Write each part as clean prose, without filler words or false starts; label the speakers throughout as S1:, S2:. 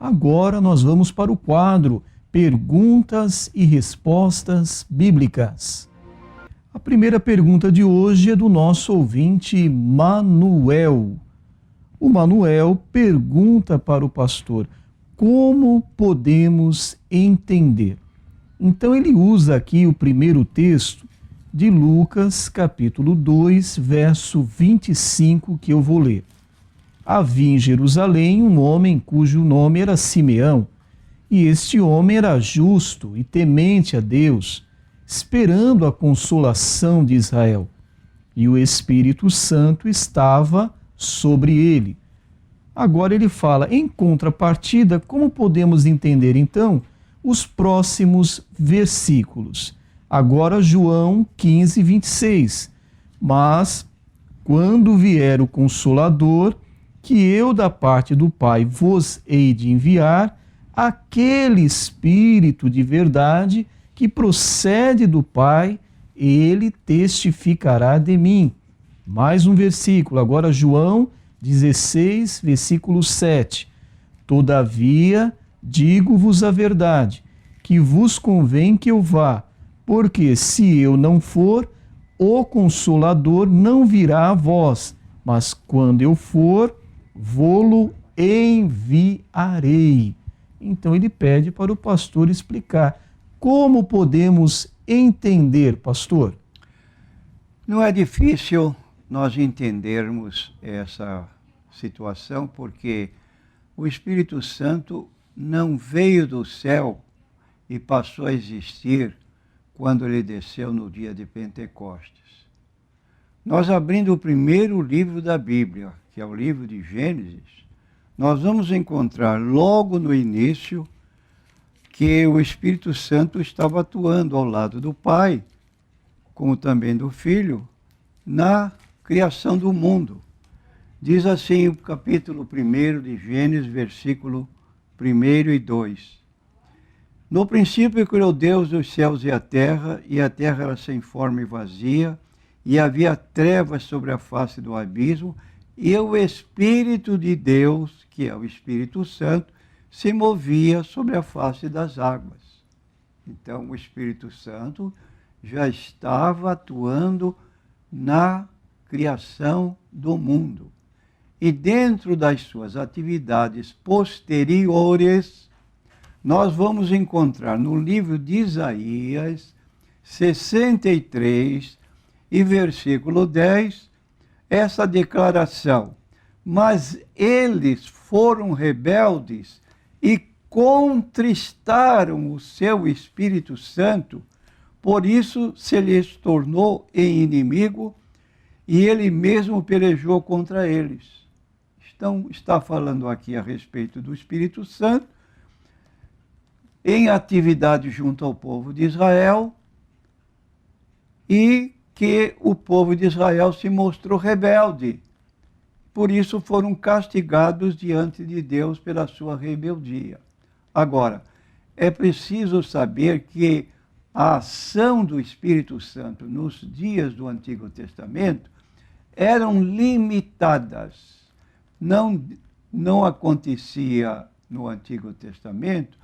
S1: Agora nós vamos para o quadro Perguntas e Respostas Bíblicas. A primeira pergunta de hoje é do nosso ouvinte Manuel. O Manuel pergunta para o pastor: como podemos entender? Então ele usa aqui o primeiro texto de Lucas, capítulo 2, verso 25, que eu vou ler. Havia em Jerusalém um homem cujo nome era Simeão, e este homem era justo e temente a Deus, esperando a consolação de Israel. E o Espírito Santo estava sobre ele. Agora ele fala, em contrapartida, como podemos entender então os próximos versículos? Agora João 15, 26. Mas, quando vier o Consolador, que eu da parte do Pai vos hei de enviar, aquele Espírito de verdade que procede do Pai, ele testificará de mim. Mais um versículo, agora João 16, versículo 7. Todavia, digo-vos a verdade, que vos convém que eu vá, porque se eu não for, o Consolador não virá a vós, mas quando eu for, vô-lo enviarei. Então ele pede para o pastor explicar como podemos entender, pastor.
S2: Não é difícil nós entendermos essa situação, porque o Espírito Santo não veio do céu e passou a existir quando ele desceu no dia de Pentecostes. Nós abrindo o primeiro livro da Bíblia, que é o livro de Gênesis, nós vamos encontrar logo no início que o Espírito Santo estava atuando ao lado do Pai, como também do Filho, na criação do mundo. Diz assim o capítulo 1 de Gênesis, versículo 1 e 2. No princípio criou Deus os céus e a terra era sem forma e vazia, e havia trevas sobre a face do abismo, e o Espírito de Deus, que é o Espírito Santo, se movia sobre a face das águas. Então o Espírito Santo já estava atuando na criação do mundo. E dentro das suas atividades posteriores, nós vamos encontrar no livro de Isaías 63 e versículo 10, essa declaração: mas eles foram rebeldes e contristaram o seu Espírito Santo, por isso se lhes tornou em inimigo e ele mesmo pelejou contra eles. Então, está falando aqui a respeito do Espírito Santo, em atividade junto ao povo de Israel, e que o povo de Israel se mostrou rebelde. Por isso foram castigados diante de Deus pela sua rebeldia. Agora, é preciso saber que a ação do Espírito Santo nos dias do Antigo Testamento eram limitadas. Não acontecia no Antigo Testamento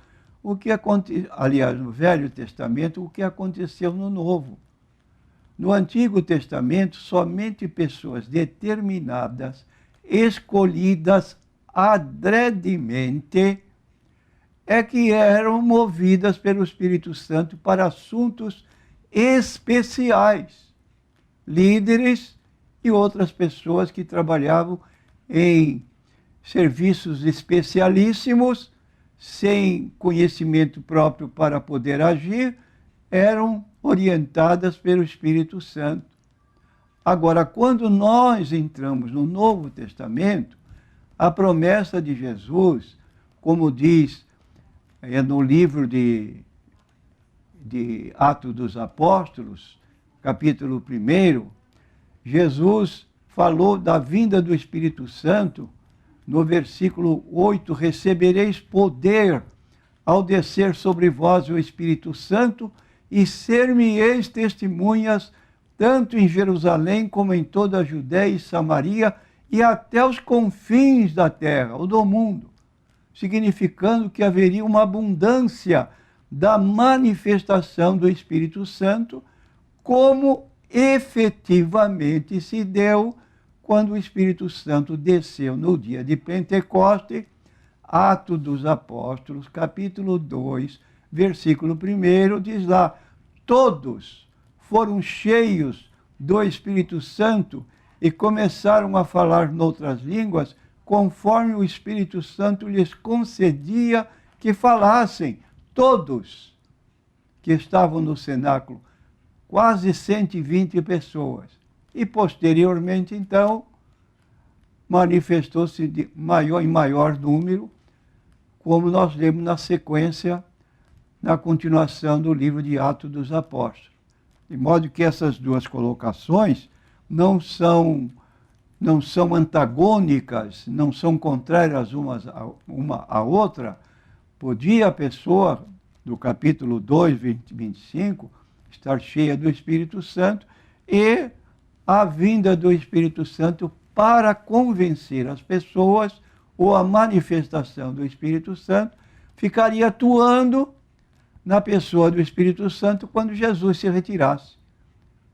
S2: aliás, no Velho Testamento, o que aconteceu no Novo. No Antigo Testamento, somente pessoas determinadas, escolhidas adredemente, é que eram movidas pelo Espírito Santo para assuntos especiais. Líderes e outras pessoas que trabalhavam em serviços especialíssimos, sem conhecimento próprio para poder agir, eram orientadas pelo Espírito Santo. Agora, quando nós entramos no Novo Testamento, a promessa de Jesus, como diz no livro de Atos dos Apóstolos, capítulo 1, Jesus falou da vinda do Espírito Santo. No versículo 8, recebereis poder ao descer sobre vós o Espírito Santo e ser-me-eis testemunhas tanto em Jerusalém como em toda a Judéia e Samaria e até os confins da terra, ou do mundo. significando que haveria uma abundância da manifestação do Espírito Santo, como efetivamente se deu quando o Espírito Santo desceu no dia de Pentecoste. Atos dos Apóstolos, capítulo 2, versículo 1, diz lá: todos foram cheios do Espírito Santo e começaram a falar noutras línguas, conforme o Espírito Santo lhes concedia que falassem. Todos que estavam no cenáculo, quase 120 pessoas. E posteriormente, então, manifestou-se em maior número, como nós lemos na sequência, na continuação do livro de Atos dos Apóstolos. De modo que essas duas colocações não são antagônicas, não são contrárias uma à outra. Podia a pessoa, do capítulo 2, 25, estar cheia do Espírito Santo, e a vinda do Espírito Santo para convencer as pessoas, ou a manifestação do Espírito Santo, ficaria atuando na pessoa do Espírito Santo quando Jesus se retirasse.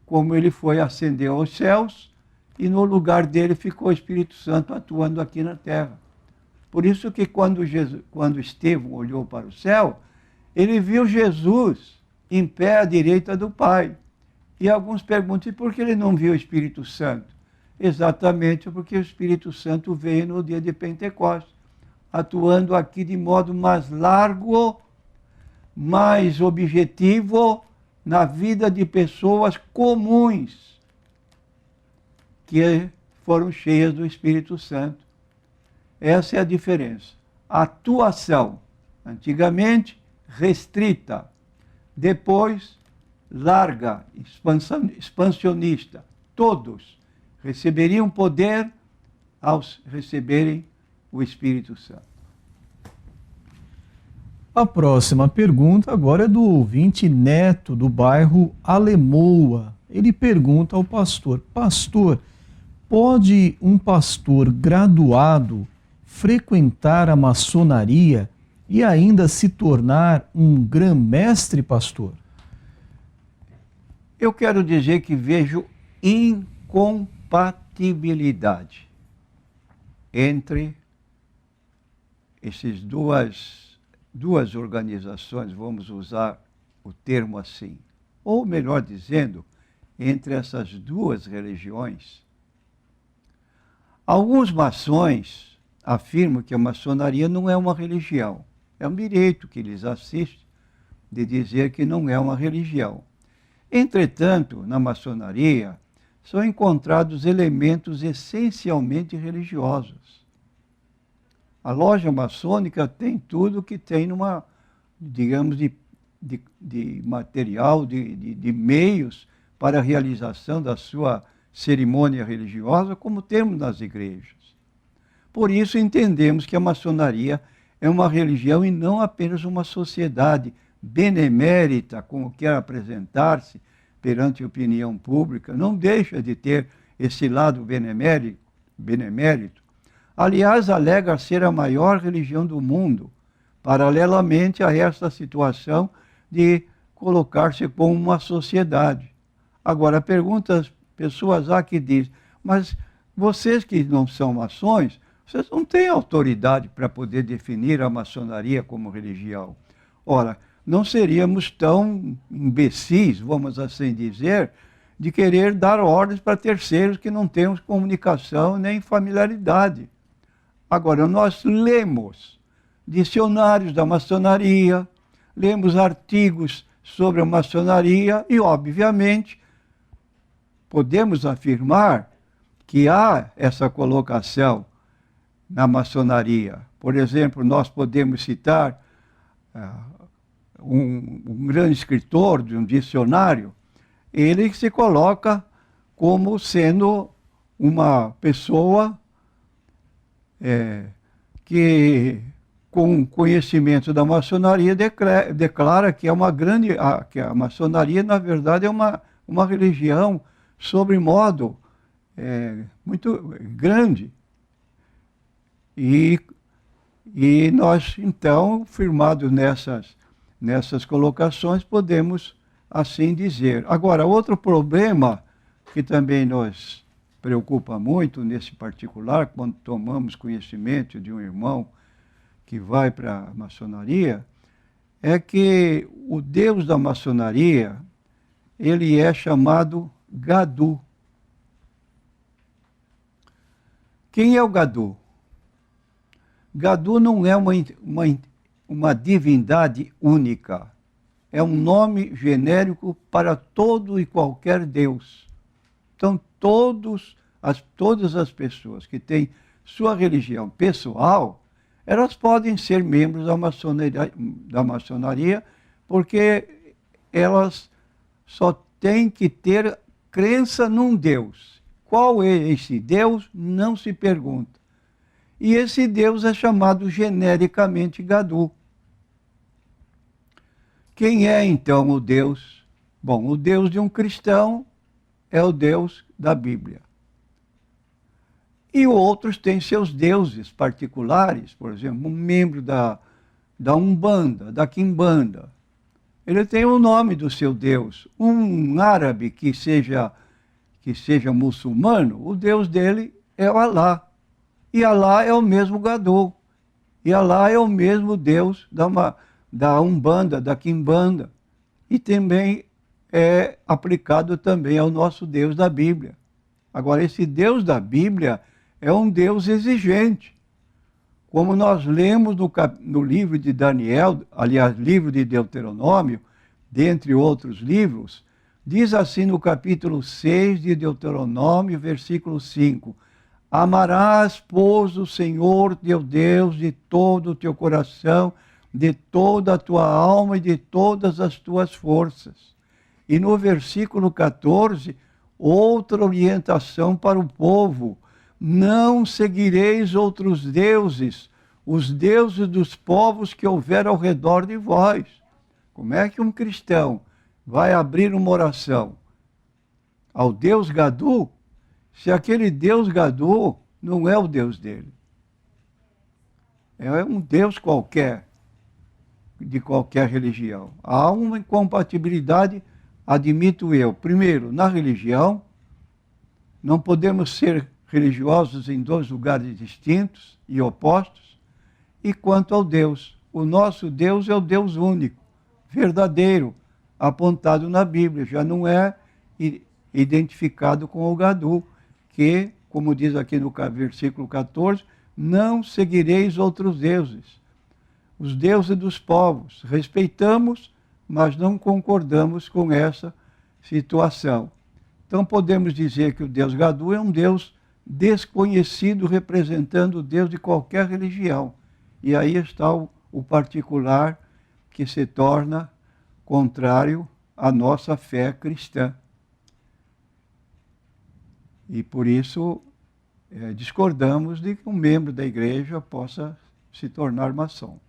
S2: Como ele foi ascender aos céus, e no lugar dele ficou o Espírito Santo atuando aqui na terra. Por isso que quando Estevão olhou para o céu, ele viu Jesus em pé à direita do Pai. E alguns perguntam, e por que ele não viu o Espírito Santo? Exatamente porque o Espírito Santo veio no dia de Pentecostes, atuando aqui de modo mais largo, mais objetivo, na vida de pessoas comuns, que foram cheias do Espírito Santo. Essa é a diferença. A atuação, antigamente, restrita, depois, larga, expansionista. Todos receberiam poder ao receberem o Espírito Santo.
S1: A próxima pergunta agora é do ouvinte Neto, do bairro Alemoa. Ele pergunta ao pastor: pastor, pode um pastor graduado frequentar a maçonaria e ainda se tornar um grã-mestre, pastor?
S2: Eu quero dizer que vejo incompatibilidade entre essas duas organizações, vamos usar o termo assim, ou melhor dizendo, entre essas duas religiões. Alguns maçons afirmam que a maçonaria não é uma religião. É um direito que lhes assiste de dizer que não é uma religião. Entretanto, na maçonaria, são encontrados elementos essencialmente religiosos. A loja maçônica tem tudo que tem numa, digamos, de material, de meios para a realização da sua cerimônia religiosa, como temos nas igrejas. Por isso entendemos que a maçonaria é uma religião e não apenas uma sociedade benemérita, como quer apresentar-se perante a opinião pública. Não deixa de ter esse lado benemérito. Aliás, alega ser a maior religião do mundo, paralelamente a esta situação de colocar-se como uma sociedade. Agora, pergunta às pessoas que dizem, mas vocês que não são maçons, vocês não têm autoridade para poder definir a maçonaria como religião. Ora, não seríamos tão imbecis, vamos assim dizer, de querer dar ordens para terceiros que não temos comunicação nem familiaridade. Agora, nós lemos dicionários da maçonaria, lemos artigos sobre a maçonaria e, obviamente, podemos afirmar que há essa colocação na maçonaria. Por exemplo, nós podemos citar um grande escritor de um dicionário, ele se coloca como sendo uma pessoa que, com conhecimento da maçonaria, declara que é que a maçonaria, na verdade, é uma religião sobremodo muito grande. E E nós, então, firmados nessas colocações, podemos assim dizer. Agora, outro problema que também nos preocupa muito nesse particular, quando tomamos conhecimento de um irmão que vai para a maçonaria, é que o Deus da maçonaria, ele é chamado Gadu. Quem é o Gadu? Gadu não é uma divindade única. É um nome genérico para todo e qualquer Deus. Então, todas as pessoas que têm sua religião pessoal, elas podem ser membros da maçonaria, porque elas só têm que ter crença num Deus. Qual é esse Deus? Não se pergunta. E esse Deus é chamado genericamente Gadu. Quem é então o Deus? Bom, o Deus de um cristão é o Deus da Bíblia. E outros têm seus deuses particulares, por exemplo, um membro da Umbanda, da Quimbanda. Ele tem o nome do seu Deus. Um árabe que seja muçulmano, o Deus dele é o Alá. E Alá é o mesmo Gadu. E Alá é o mesmo Deus da Umbanda, da Quimbanda. E também é aplicado também ao nosso Deus da Bíblia. Agora, esse Deus da Bíblia é um Deus exigente. Como nós lemos no livro de Daniel, aliás, livro de Deuteronômio, dentre outros livros, diz assim no capítulo 6 de Deuteronômio, versículo 5: Amarás, pois, o Senhor teu Deus de todo o teu coração, de toda a tua alma e de todas as tuas forças. E no versículo 14, outra orientação para o povo: não seguireis outros deuses, os deuses dos povos que houver ao redor de vós. Como é que um cristão vai abrir uma oração ao Deus Gadu, se aquele Deus Gadu não é o Deus dele? É um Deus qualquer, de qualquer religião. Há uma incompatibilidade, admito eu. Primeiro, na religião, não podemos ser religiosos em dois lugares distintos e opostos. E quanto ao Deus, o nosso Deus é o Deus único, verdadeiro, apontado na Bíblia. Já não é identificado com o Gadu, que, como diz aqui no versículo 14, não seguireis outros deuses, os deuses dos povos. Respeitamos, mas não concordamos com essa situação. Então podemos dizer que o Deus Gadu é um Deus desconhecido, representando o Deus de qualquer religião. E aí está o particular que se torna contrário à nossa fé cristã. E por isso discordamos de que um membro da igreja possa se tornar maçom.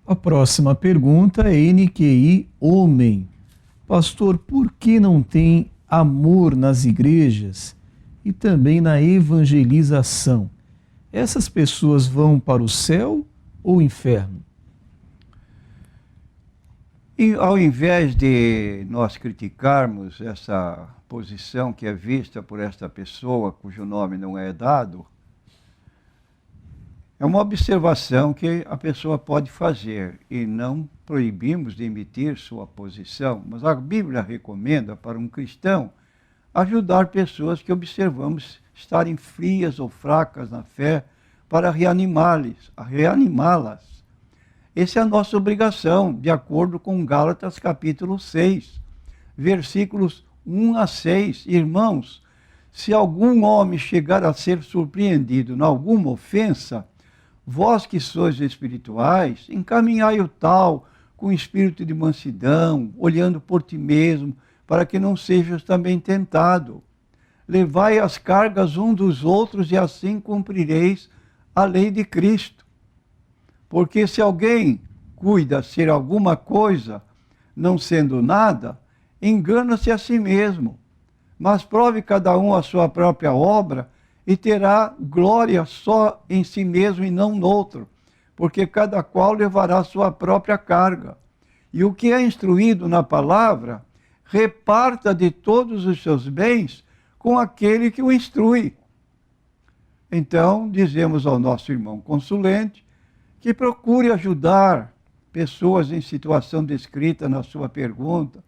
S1: A próxima pergunta é NQI Homem. Pastor, por que não tem amor nas igrejas e também na evangelização? Essas pessoas vão para o céu ou o inferno?
S2: E ao invés de nós criticarmos essa posição que é vista por esta pessoa, cujo nome não é dado, é uma observação que a pessoa pode fazer, e não proibimos de emitir sua posição, mas a Bíblia recomenda para um cristão ajudar pessoas que observamos estarem frias ou fracas na fé, para reanimá-las. Essa é a nossa obrigação, de acordo com Gálatas capítulo 6, versículos 1 a 6. Irmãos, se algum homem chegar a ser surpreendido em alguma ofensa, vós que sois espirituais, encaminhai o tal com espírito de mansidão, olhando por ti mesmo, para que não sejas também tentado. Levai as cargas um dos outros e assim cumprireis a lei de Cristo. Porque se alguém cuida ser alguma coisa, não sendo nada, engana-se a si mesmo. Mas prove cada um a sua própria obra, e terá glória só em si mesmo e não no outro, porque cada qual levará sua própria carga. E o que é instruído na palavra, reparta de todos os seus bens com aquele que o instrui. Então, dizemos ao nosso irmão consulente que procure ajudar pessoas em situação descrita na sua pergunta.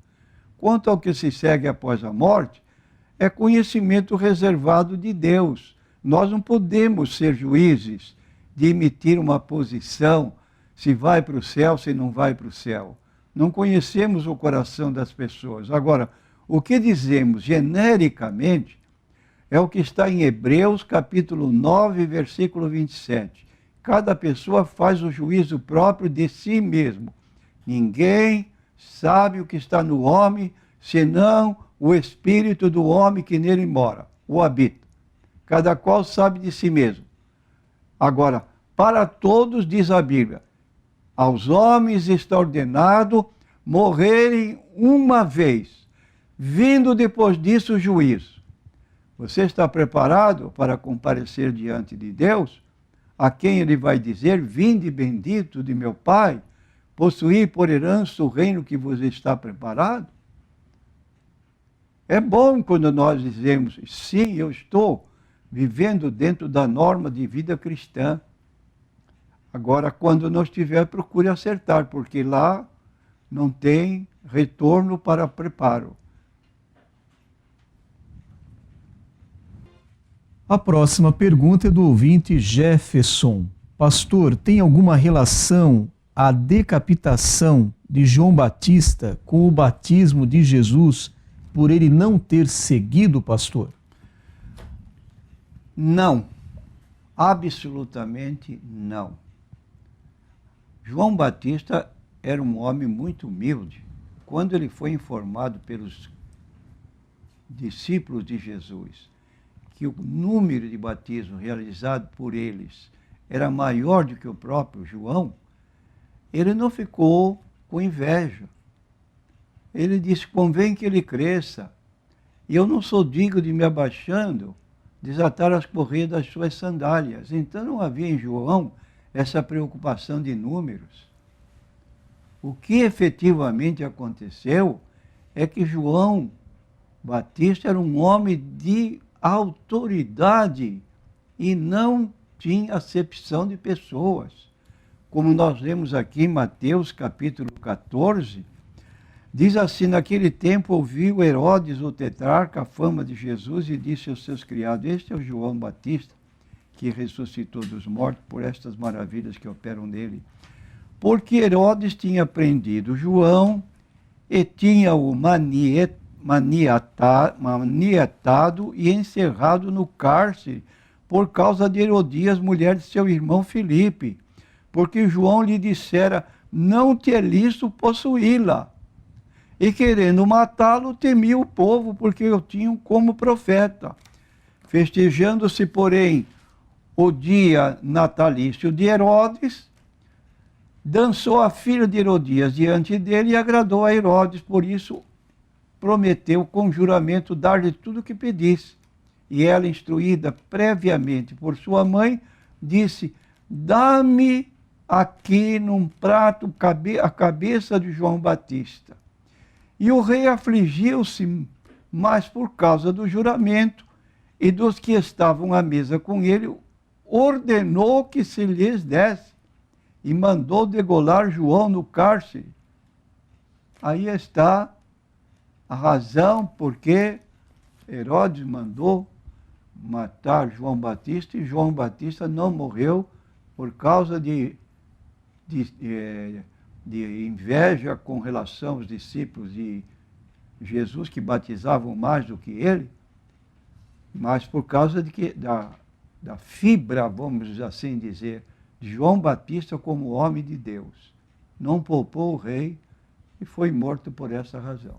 S2: Quanto ao que se segue após a morte, é conhecimento reservado de Deus. Nós não podemos ser juízes de emitir uma posição, se vai para o céu, se não vai para o céu. Não conhecemos o coração das pessoas. Agora, o que dizemos genericamente é o que está em Hebreus, capítulo 9, versículo 27. Cada pessoa faz o juízo próprio de si mesmo. Ninguém sabe o que está no homem, senão o espírito do homem que nele mora, o habita. Cada qual sabe de si mesmo. Agora, para todos, diz a Bíblia, aos homens está ordenado morrerem uma vez, vindo depois disso o juízo. Você está preparado para comparecer diante de Deus? A quem ele vai dizer, vinde bendito de meu Pai, possuir por herança o reino que vos está preparado? É bom quando nós dizemos, sim, eu estou vivendo dentro da norma de vida cristã. Agora, quando não estiver, procure acertar, porque lá não tem retorno para preparo.
S1: A próxima pergunta é do ouvinte Jefferson. Pastor, tem alguma relação a decapitação de João Batista com o batismo de Jesus por ele não ter seguido, pastor?
S2: Não, absolutamente não. João Batista era um homem muito humilde. Quando ele foi informado pelos discípulos de Jesus que o número de batismos realizado por eles era maior do que o próprio João, ele não ficou com inveja. Ele disse, convém que ele cresça, e eu não sou digno de me abaixando, desatar as correias das suas sandálias. Então não havia em João essa preocupação de números. O que efetivamente aconteceu é que João Batista era um homem de autoridade e não tinha acepção de pessoas. Como nós lemos aqui em Mateus capítulo 14, diz assim, naquele tempo ouviu Herodes o tetrarca a fama de Jesus e disse aos seus criados, este é o João Batista, que ressuscitou dos mortos por estas maravilhas que operam nele. Porque Herodes tinha prendido João e tinha-o maniatado e encerrado no cárcere por causa de Herodias, mulher de seu irmão Filipe, porque João lhe dissera, não te é lícito possuí-la. E querendo matá-lo, temia o povo, porque o tinham como profeta. Festejando-se, porém, o dia natalício de Herodes, dançou a filha de Herodias diante dele e agradou a Herodes, por isso prometeu com juramento dar-lhe tudo o que pedisse. E ela, instruída previamente por sua mãe, disse, dá-me aqui num prato a cabeça de João Batista. E o rei afligiu-se, mas por causa do juramento e dos que estavam à mesa com ele, ordenou que se lhes desse e mandou degolar João no cárcere. Aí está a razão por que Herodes mandou matar João Batista e João Batista não morreu por causa de inveja com relação aos discípulos de Jesus que batizavam mais do que ele, mas por causa da fibra, vamos assim dizer, de João Batista como homem de Deus. Não poupou o rei e foi morto por essa razão.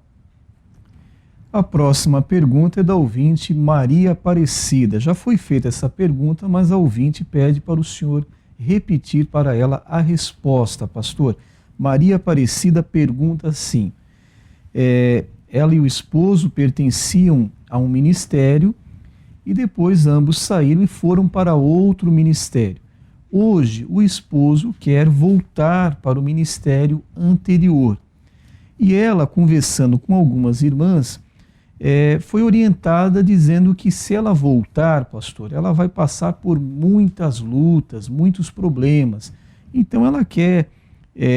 S1: A próxima pergunta é da ouvinte Maria Aparecida. Já foi feita essa pergunta, mas a ouvinte pede para o senhor repetir para ela a resposta, pastor. Maria Aparecida pergunta assim, ela e o esposo pertenciam a um ministério e depois ambos saíram e foram para outro ministério. Hoje, o esposo quer voltar para o ministério anterior. E ela, conversando com algumas irmãs, foi orientada dizendo que se ela voltar, pastor, ela vai passar por muitas lutas, muitos problemas. Então ela quer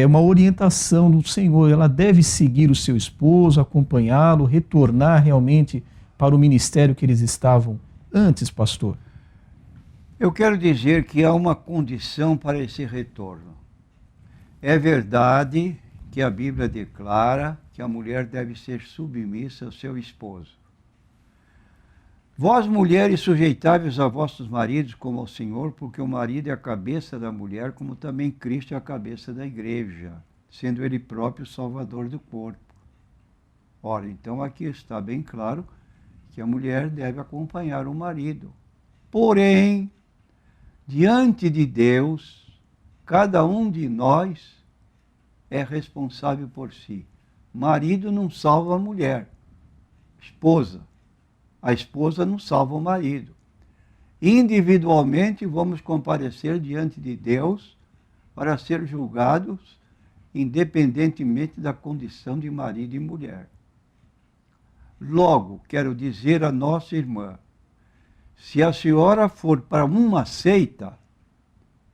S1: uma orientação do Senhor, ela deve seguir o seu esposo, acompanhá-lo, retornar realmente para o ministério que eles estavam antes, pastor.
S2: Eu quero dizer que há uma condição para esse retorno. É verdade que a Bíblia declara que a mulher deve ser submissa ao seu esposo. Vós, mulheres, sujeitáveis a vossos maridos como ao Senhor, porque o marido é a cabeça da mulher, como também Cristo é a cabeça da igreja, sendo ele próprio o salvador do corpo. Ora, então aqui está bem claro que a mulher deve acompanhar o marido. Porém, diante de Deus, cada um de nós é responsável por si. Marido não salva a mulher. Esposa. A esposa não salva o marido. Individualmente vamos comparecer diante de Deus para ser julgados independentemente da condição de marido e mulher. Logo, quero dizer à nossa irmã, se a senhora for para uma seita,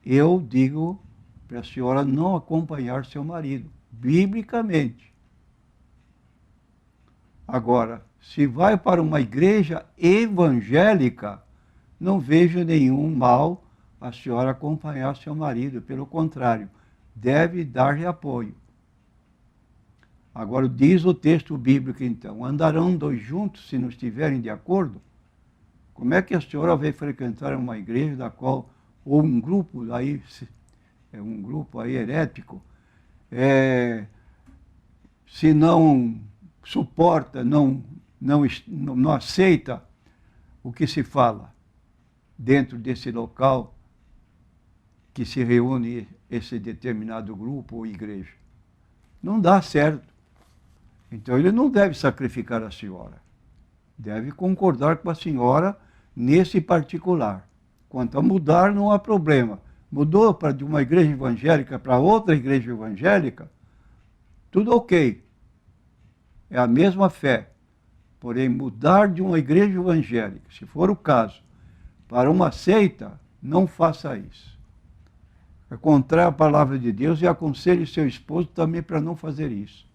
S2: eu digo para a senhora não acompanhar seu marido, biblicamente. Agora, se vai para uma igreja evangélica, não vejo nenhum mal a senhora acompanhar seu marido, pelo contrário, deve dar-lhe apoio. Agora, diz o texto bíblico, então, andarão dois juntos se não estiverem de acordo? Como é que a senhora vai frequentar uma igreja da qual, ou um grupo aí herético, se não suporta, não aceita o que se fala dentro desse local que se reúne esse determinado grupo ou igreja? Não dá certo. Então ele não deve sacrificar a senhora. Deve concordar com a senhora nesse particular. Quanto a mudar, não há problema. Mudou de uma igreja evangélica para outra igreja evangélica, tudo ok. É a mesma fé. Porém, mudar de uma igreja evangélica, se for o caso, para uma seita, não faça isso. É contrário à palavra de Deus e aconselhe seu esposo também para não fazer isso.